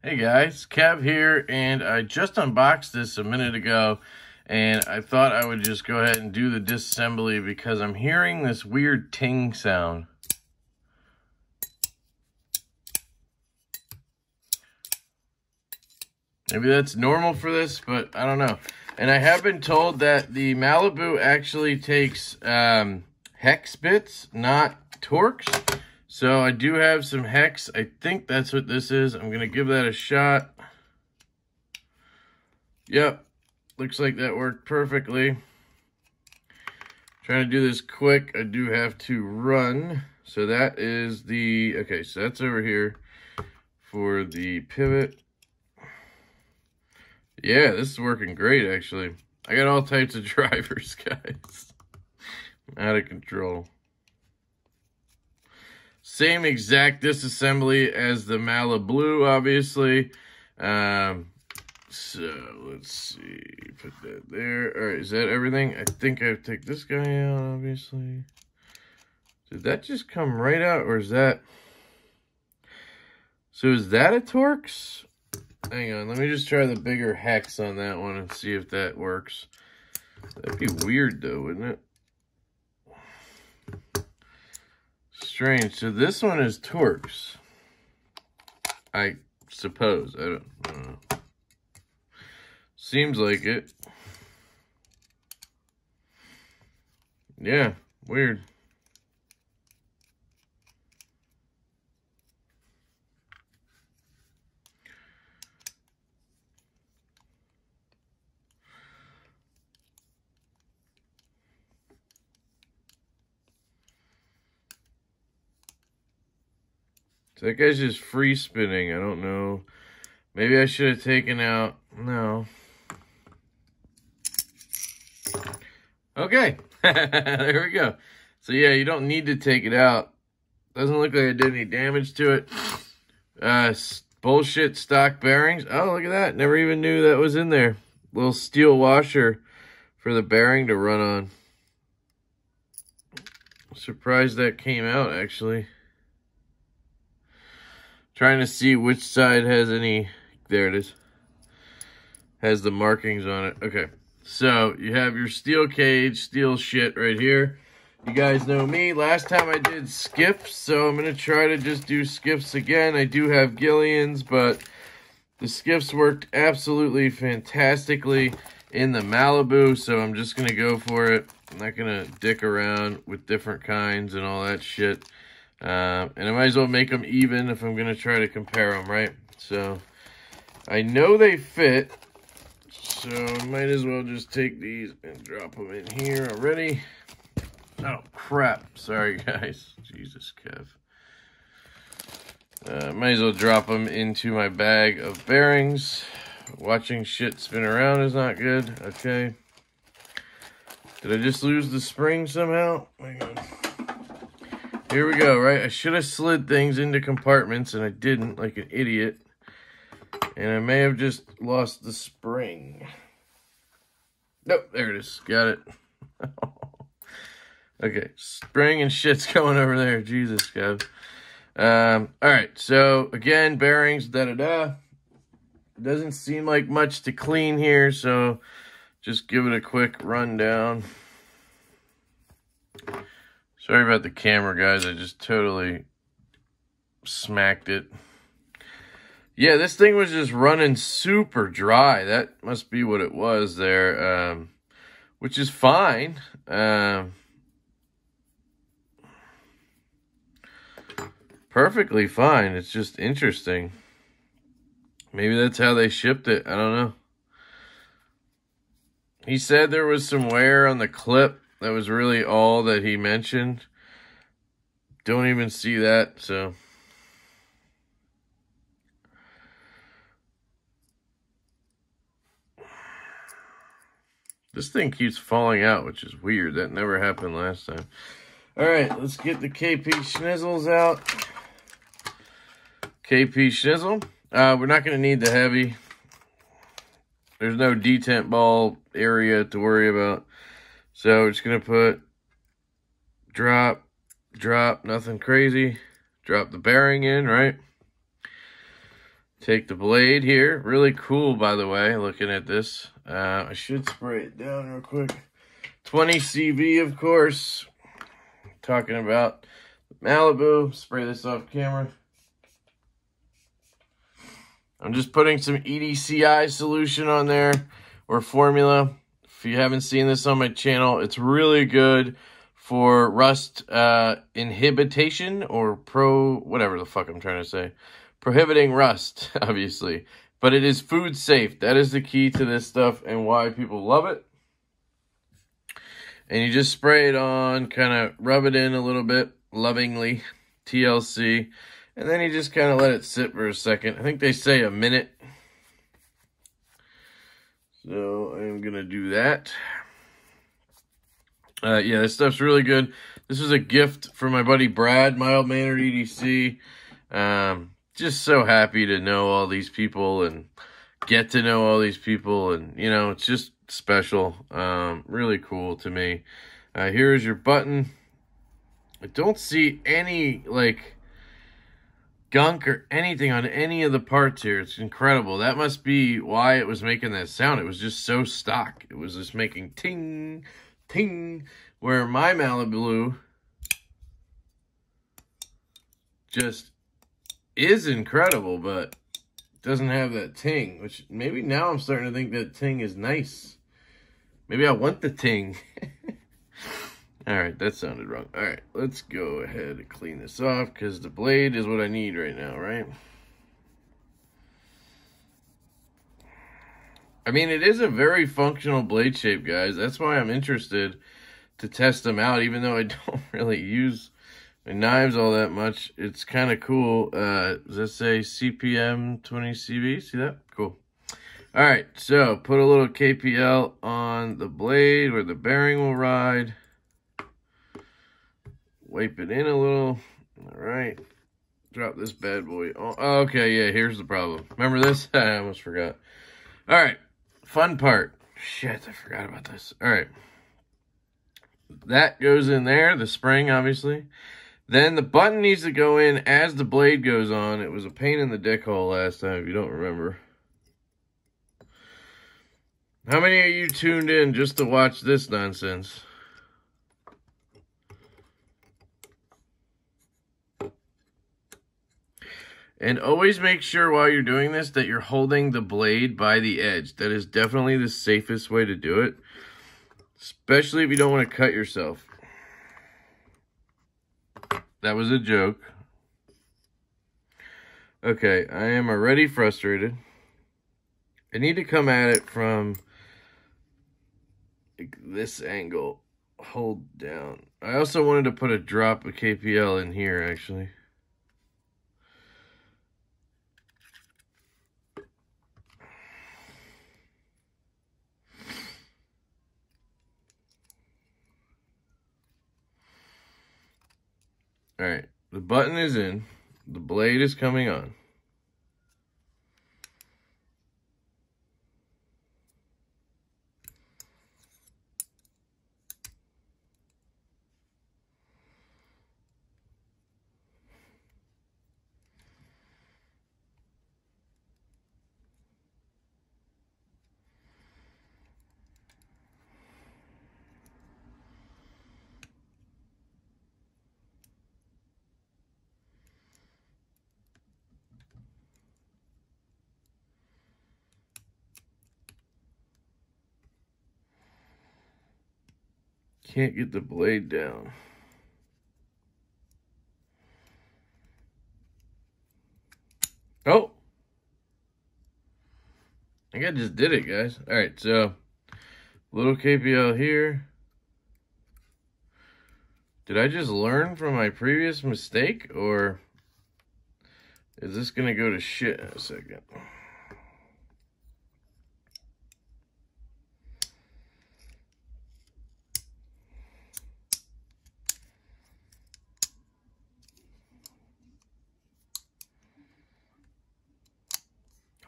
Hey guys, Kev here, and I just unboxed this a minute ago, and I thought I would just go ahead and do the disassembly because I'm hearing this weird ting sound. Maybe that's normal for this, but I don't know. And I have been told that the Malibu actually takes hex bits, not Torx. So I do have some hex. I think that's what this is. I'm going to give that a shot. Yep, looks like that worked perfectly. Trying to do this quick. I do have to run. So that is the, okay, so that's over here for the pivot. Yeah, this is working great, actually. I got all types of drivers, guys. Out of control. Same exact disassembly as the Malibu, obviously. So, let's see. Put that there. All right, is that everything? I think I have to take this guy out, obviously. Did that just come right out, or is that... So, is that a Torx? Hang on, let me just try the bigger hex on that one and see if that works. That'd be weird, though, wouldn't it? Strange. So this one is Torx, I suppose. I don't know. Seems like it. Yeah, weird. So that guy's just free spinning. I don't know. Maybe I should have taken out... No. Okay. There we go. So yeah, you don't need to take it out. Doesn't look like I did any damage to it. Bullshit stock bearings. Oh, look at that. Never even knew that was in there. Little steel washer for the bearing to run on. Surprised that came out, actually. Trying to see which side has any... There it is. Has the markings on it. Okay. So, you have your steel cage, steel shit right here. You guys know me. Last time I did skiffs, so I'm going to try to just do skiffs again. I do have Gillians, but the skiffs worked absolutely fantastically in the Malibu, so I'm just going to go for it. I'm not going to dick around with different kinds and all that shit. And I might as well make them even if I'm going to try to compare them, right? So, I know they fit. So, I might as well just take these and drop them in here already. Oh, crap. Sorry, guys. Jesus, Kev. Might as well drop them into my bag of bearings. Watching shit spin around is not good. Okay. Did I just lose the spring somehow? Hang on. Here we go, right? I should have slid things into compartments, and I didn't, like an idiot. And I may have just lost the spring. Nope, there it is. Got it. Okay, spring and shit's going over there. Jesus, God. Alright, so, again, bearings, da-da-da. Doesn't seem like much to clean here, so just give it a quick rundown. Sorry about the camera, guys. I just totally smacked it. Yeah, this thing was just running super dry. That must be what it was there, which is fine. Perfectly fine. It's just interesting. Maybe that's how they shipped it. I don't know. He said there was some wear on the clip. That was really all that he mentioned. Don't even see that, so. This thing keeps falling out, which is weird. That never happened last time. All right, let's get the KP schnizzles out. KP schnizzle. We're not going to need the heavy. There's no detent ball area to worry about. So we're just going to put drop, nothing crazy. Drop the bearing in, right? take the blade here. Really cool, by the way, looking at this. I should spray it down real quick. 20 CV, of course. Talking about Malibu. Spray this off camera. I'm just putting some EDCI solution on there, or formula. If you haven't seen this on my channel, it's really good for rust inhibition, or whatever the fuck I'm trying to say. Prohibiting rust, obviously. But it is food safe. That is the key to this stuff and why people love it. And you just spray it on, kind of rub it in a little bit, lovingly, TLC. And then you just kind of let it sit for a second. I think they say a minute. So I'm going to do that. Yeah, this stuff's really good. This was a gift from my buddy Brad, Mild-Mannered EDC. Just so happy to know all these people and get to know all these people. And, you know, it's just special. Really cool to me. Here's your button. I don't see any, like, gunk or anything on any of the parts here. It's incredible. That must be why it was making that sound. It was just so stock. It was just making ting, ting, where my Malibu just is incredible, but doesn't have that ting, which maybe now I'm starting to think that ting is nice. Maybe I want the ting. All right, that sounded wrong. All right, let's go ahead and clean this off because the blade is what I need right now, right? I mean, it is a very functional blade shape, guys. That's why I'm interested to test them out, even though I don't really use my knives all that much. It's kind of cool. Does that say CPM 20 CV? See that? Cool. All right, so put a little KPL on the blade where the bearing will ride. Wipe it in a little. All right. Drop this bad boy. Oh, okay, yeah, here's the problem. Remember this? I almost forgot. All right. Fun part. Shit, I forgot about this. All right. That goes in there, the spring, obviously. Then the button needs to go in as the blade goes on. It was a pain in the dick hole last time, if you don't remember. How many of you tuned in just to watch this nonsense? And always make sure while you're doing this that you're holding the blade by the edge. That is definitely the safest way to do it. Especially if you don't want to cut yourself. That was a joke. Okay, I am already frustrated. I need to come at it from this angle. Hold down. I also wanted to put a drop of KPL in here, actually. All right, the button is in, the blade is coming on. Can't get the blade down. Oh! I think I just did it, guys. All right, so little KPL here. Did I just learn from my previous mistake, or is this gonna go to shit in a second?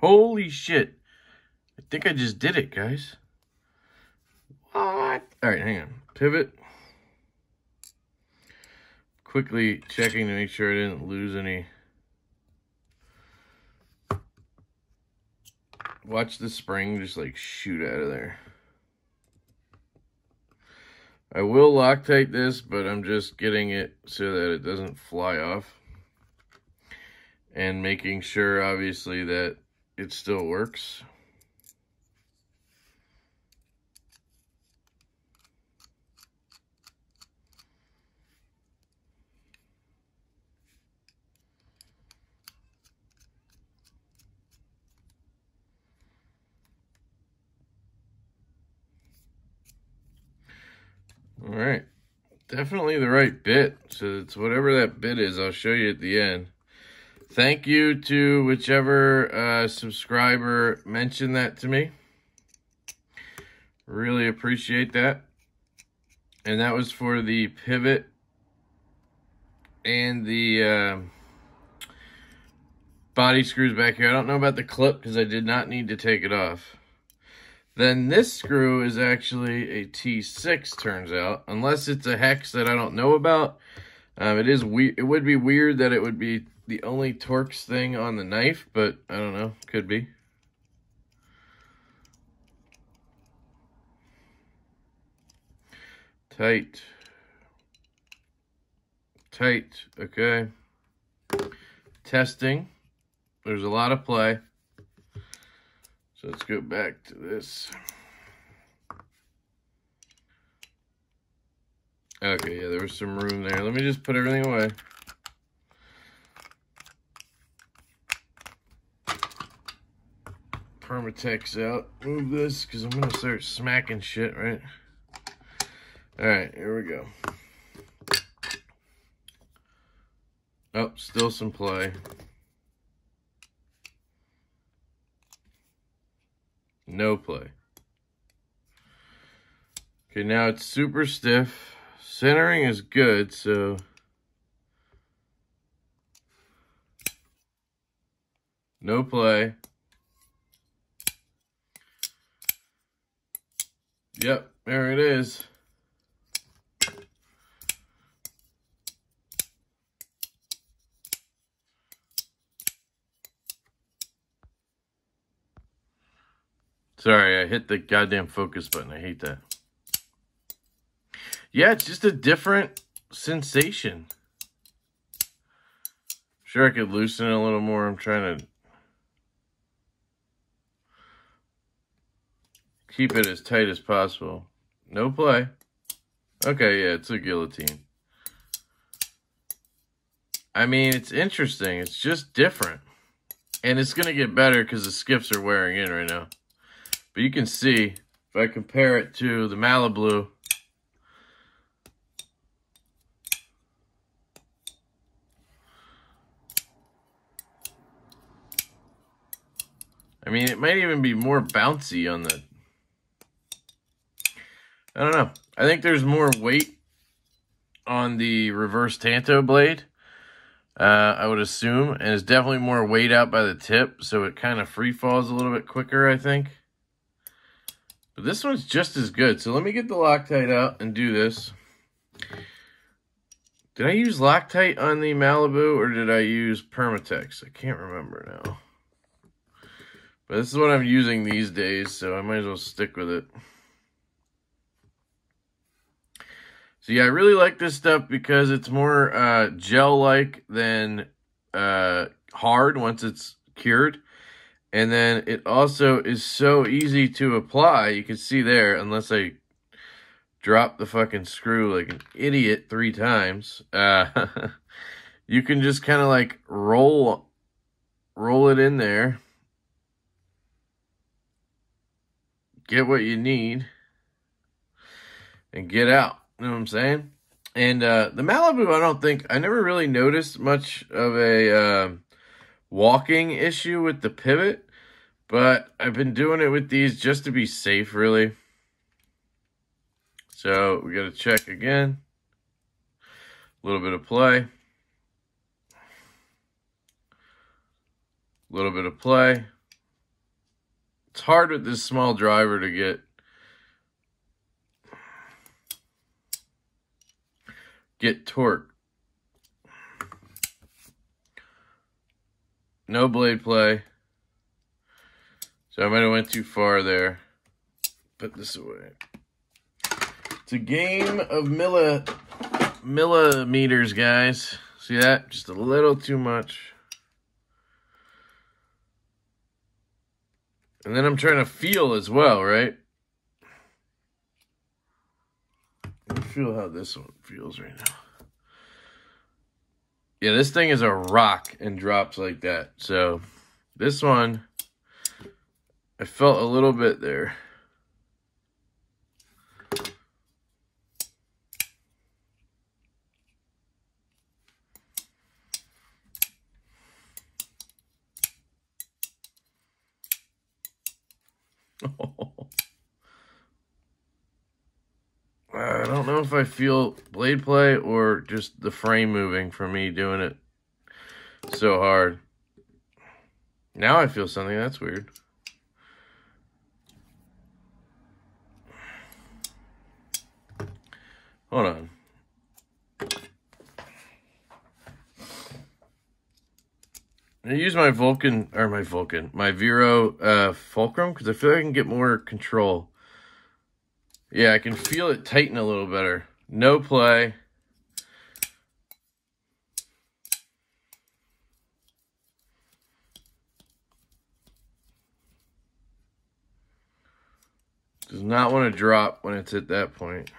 Holy shit. I think I just did it, guys. What? All right, hang on. Pivot. Quickly checking to make sure I didn't lose any. watch the spring just like shoot out of there. I will Loctite this, but I'm just getting it so that it doesn't fly off. And making sure, obviously, that it still works. All right, definitely the right bit. So it's whatever that bit is, I'll show you at the end. Thank you to whichever subscriber mentioned that to me. Really appreciate that. And that was for the pivot and the body screws back here. I don't know about the clip because I did not need to take it off. Then this screw is actually a T6, turns out, unless it's a hex that I don't know about. It would be weird that it would be the only Torx thing on the knife, but I don't know, could be. Tight. Tight, okay. Testing. There's a lot of play. So let's go back to this. Okay, yeah, there was some room there. Let me just put everything away. Protech's out. Move this because I'm going to start smacking shit, right? All right, here we go. Oh, still some play. No play. Okay, now it's super stiff. Centering is good, so no play. Yep, there it is. Sorry, I hit the goddamn focus button. I hate that. Yeah, it's just a different sensation. Sure, I could loosen it a little more. I'm trying to keep it as tight as possible. No play. Okay, yeah, it's a guillotine. I mean, it's interesting. It's just different. And it's going to get better because the skips are wearing in right now. But you can see, if I compare it to the Malibu, I mean, it might even be more bouncy on the, I don't know. I think there's more weight on the reverse Tanto blade, I would assume. And it's definitely more weight out by the tip, so it kind of free falls a little bit quicker, I think. But this one's just as good. So let me get the Loctite out and do this. Did I use Loctite on the Malibu or did I use Permatex? I can't remember now. But this is what I'm using these days, so I might as well stick with it. So yeah, I really like this stuff because it's more gel-like than hard once it's cured. And then it also is so easy to apply. You can see there, unless I drop the fucking screw like an idiot 3 times, you can just kind of like roll it in there. Get what you need. And get out. You know what I'm saying? And the Malibu, I never really noticed much of a walking issue with the pivot. But I've been doing it with these just to be safe, really. So we got to check again. A little bit of play. A little bit of play. It's hard with this small driver to get torque. No blade play. So I might have went too far there. Put this away. It's a game of millimeters, guys. See that? Just a little too much. And then I'm trying to feel as well, right? Let me feel how this one feels right now. Yeah, this thing is a rock and drops like that. So this one, I felt a little bit there. I don't know if I feel blade play or just the frame moving for me doing it so hard. Now I feel something. That's weird. Hold on. I use my my Vero Fulcrum because I feel like I can get more control. Yeah, I can feel it tighten a little better. No play. Does not want to drop when it's at that point.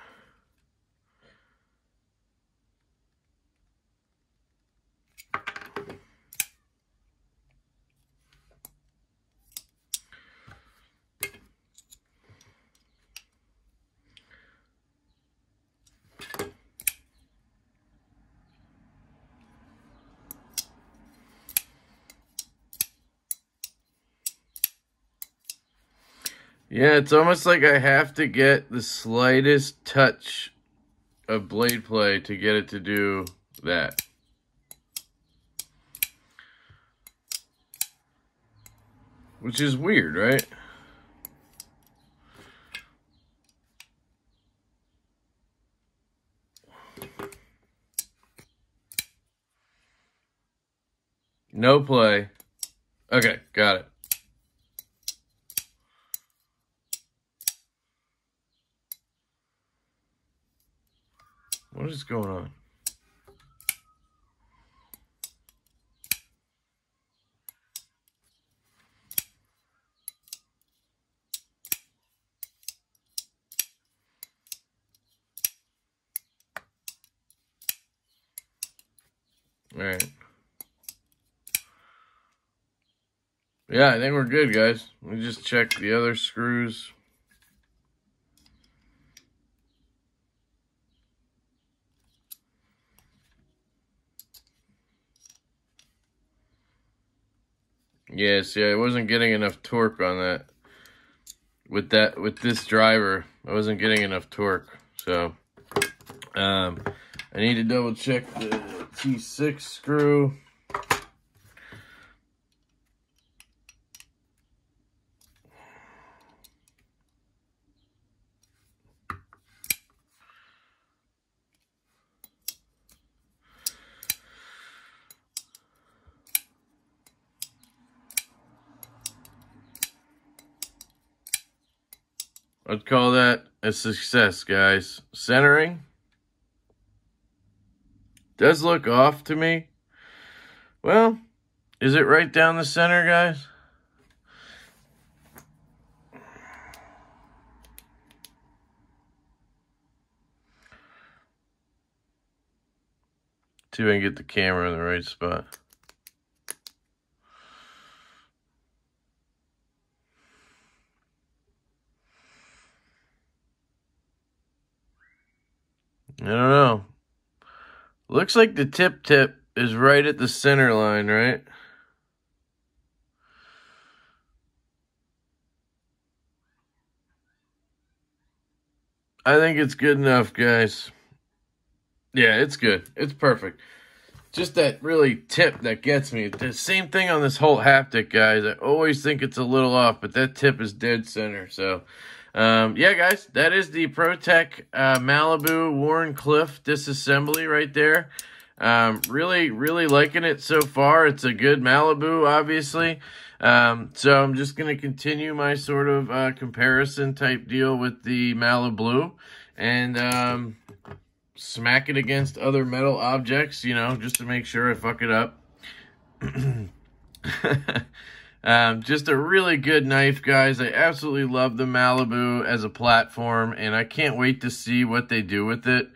Yeah, it's almost like I have to get the slightest touch of blade play to get it to do that. Which is weird, right? No play. Okay, got it. What is going on? All right. Yeah, I think we're good, guys. Let me just check the other screws. Yeah, see, I wasn't getting enough torque on that. With this driver, I wasn't getting enough torque. So, I need to double check the T6 screw. I'd call that a success, guys. Centering does look off to me. Well, is it right down the center, guys? See if I can get the camera in the right spot. I don't know. Looks like the tip is right at the center line, right? I think it's good enough, guys. Yeah, it's good. It's perfect. Just that really tip that gets me. The same thing on this whole haptic, guys. I always think it's a little off, but that tip is dead center. So, yeah, guys, that is the Protech Malibu Warncliffe Disassembly right there. Really liking it so far. It's a good Malibu, obviously. So I'm just going to continue my sort of comparison type deal with the Malibu and smack it against other metal objects, you know, just to make sure I fuck it up. Just a really good knife, guys. I absolutely love the Malibu as a platform, and I can't wait to see what they do with it.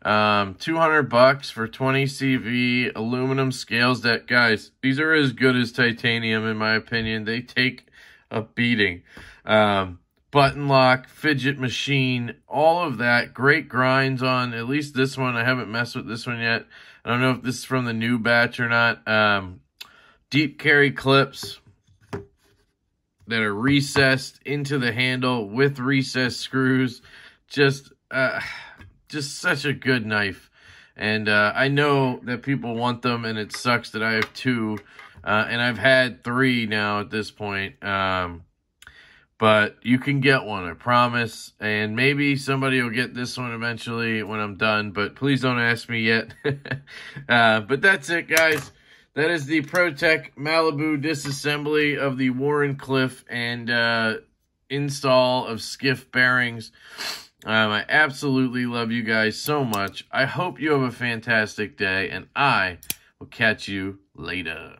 $200 for 20 CV aluminum scales. That, guys, these are as good as titanium in my opinion. They take a beating. Button lock, fidget machine, all of that. Great grinds on at least this one. I haven't messed with this one yet. I don't know if this is from the new batch or not. Deep carry clips that are recessed into the handle with recessed screws. Just such a good knife. And I know that people want them, and it sucks that I have two. And I've had three now at this point. But you can get one, I promise. And maybe somebody will get this one eventually when I'm done. But please don't ask me yet. But that's it, guys. That is the Protech Malibu disassembly of the Warncliffe and install of skiff bearings. I absolutely love you guys so much. I hope you have a fantastic day, and I will catch you later.